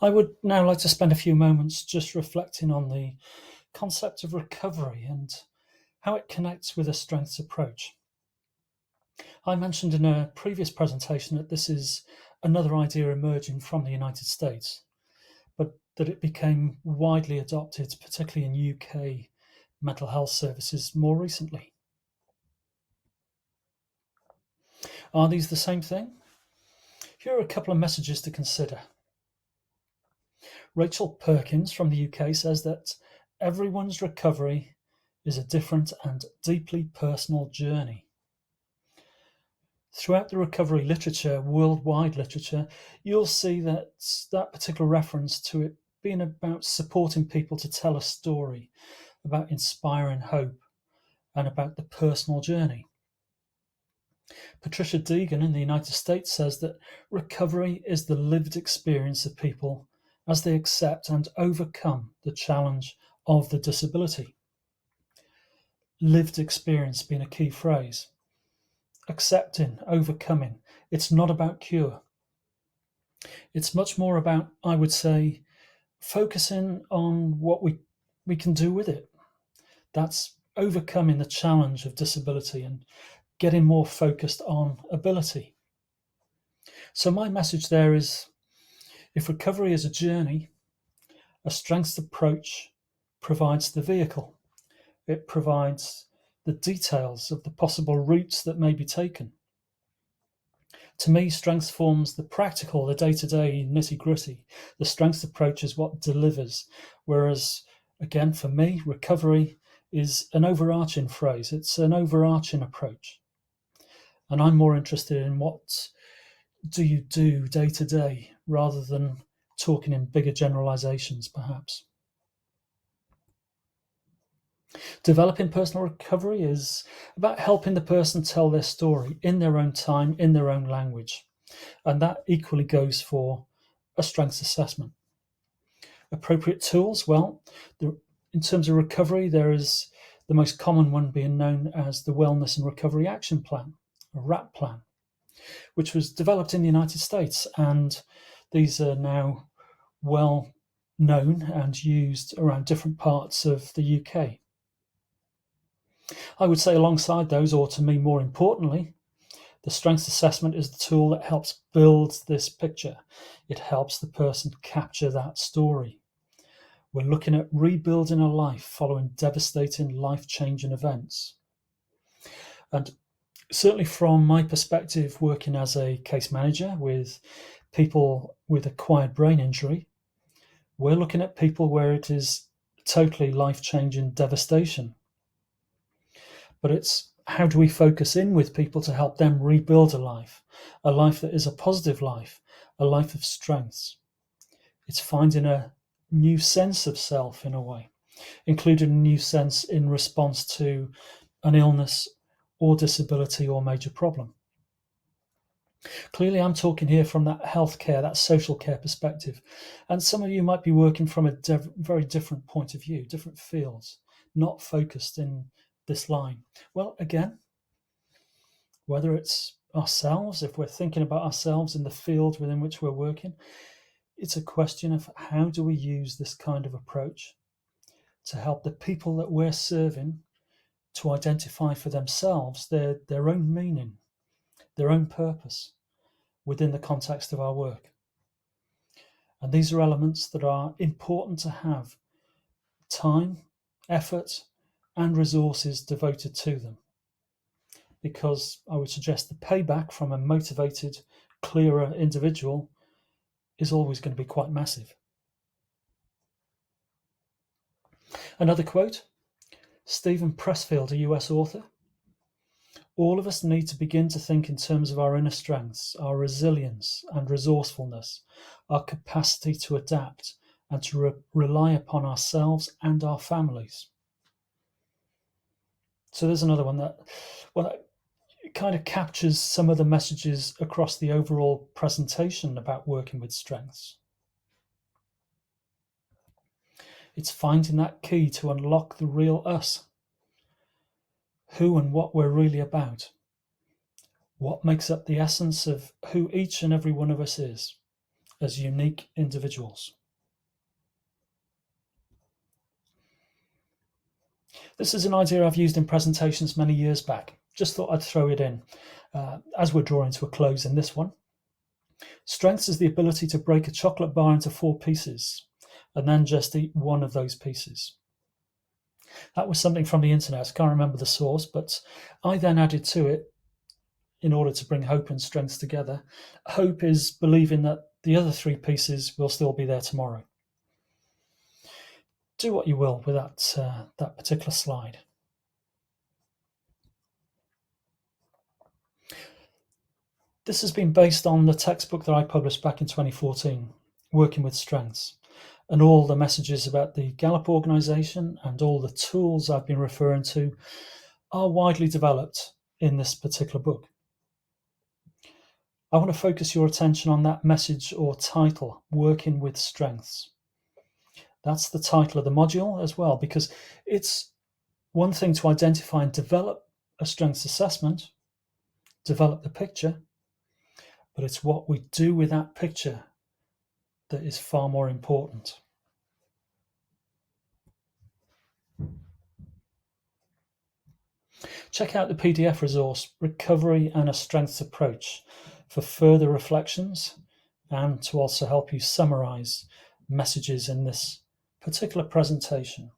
I would now like to spend a few moments just reflecting on the concept of recovery and how it connects with a strengths approach. I mentioned in a previous presentation that this is another idea emerging from the United States, but that it became widely adopted, particularly in UK mental health services more recently. Are these the same thing? Here are a couple of messages to consider. Rachel Perkins from the UK says that everyone's recovery is a different and deeply personal journey. Throughout the recovery literature, worldwide literature, you'll see that particular reference to it being about supporting people to tell a story, about inspiring hope, and about the personal journey. Patricia Deegan in the United States says that recovery is the lived experience of people as they accept and overcome the challenge of the disability. Lived experience being a key phrase. Accepting, overcoming. It's not about cure. It's much more about, I would say, focusing on what we can do with it. That's overcoming the challenge of disability and getting more focused on ability. So my message there is, if recovery is a journey, a strengths approach provides the vehicle. It provides the details of the possible routes that may be taken. To me, strengths forms the practical, the day-to-day nitty-gritty. The strengths approach is what delivers. Whereas, again, for me, recovery is an overarching phrase. It's an overarching approach. And I'm more interested in what do you do day to day rather than talking in bigger generalizations, perhaps. Developing personal recovery is about helping the person tell their story in their own time, in their own language. And that equally goes for a strengths assessment. Appropriate tools, well, in terms of recovery, there is the most common one being known as the Wellness and Recovery Action Plan, a RAP plan, which was developed in the United States. And these are now well known and used around different parts of the UK. I would say, alongside those, or to me more importantly, the strengths assessment is the tool that helps build this picture. It helps the person capture that story. We're looking at rebuilding a life following devastating, life-changing events. And certainly from my perspective, working as a case manager with people with acquired brain injury, we're looking at people where it is totally life-changing devastation. But it's how do we focus in with people to help them rebuild a life that is a positive life, a life of strengths. It's finding a new sense of self in a way, including a new sense in response to an illness or disability or major problem. Clearly, I'm talking here from that healthcare, that social care perspective. And some of you might be working from a very different point of view, different fields, not focused in this line. Well, again, whether it's ourselves, if we're thinking about ourselves in the field within which we're working, it's a question of how do we use this kind of approach to help the people that we're serving to identify for themselves their own meaning, their own purpose within the context of our work. And these are elements that are important to have time, effort, and resources devoted to them. Because I would suggest the payback from a motivated, clearer individual is always going to be quite massive. Another quote, Stephen Pressfield, a US author. All of us need to begin to think in terms of our inner strengths, our resilience and resourcefulness, our capacity to adapt and to rely upon ourselves and our families. So there's another one that kind of captures some of the messages across the overall presentation about working with strengths. It's finding that key to unlock the real us, who and what we're really about, what makes up the essence of who each and every one of us is, as unique individuals. This is an idea I've used in presentations many years back. Just thought I'd throw it in as we're drawing to a close in this one. Strength is the ability to break a chocolate bar into 4 pieces and then just eat one of those pieces. That was something from the internet. I can't remember the source, but I then added to it in order to bring hope and strength together. Hope is believing that the other 3 pieces will still be there tomorrow. Do what you will with that particular slide. This has been based on the textbook that I published back in 2014, Working with Strengths, and all the messages about the Gallup organization and all the tools I've been referring to are widely developed in this particular book. I want to focus your attention on that message or title, Working with Strengths. That's the title of the module as well, because it's one thing to identify and develop a strengths assessment, develop the picture, but it's what we do with that picture that is far more important. Check out the PDF resource, Recovery and a Strengths Approach, for further reflections and to also help you summarize messages in this particular presentation.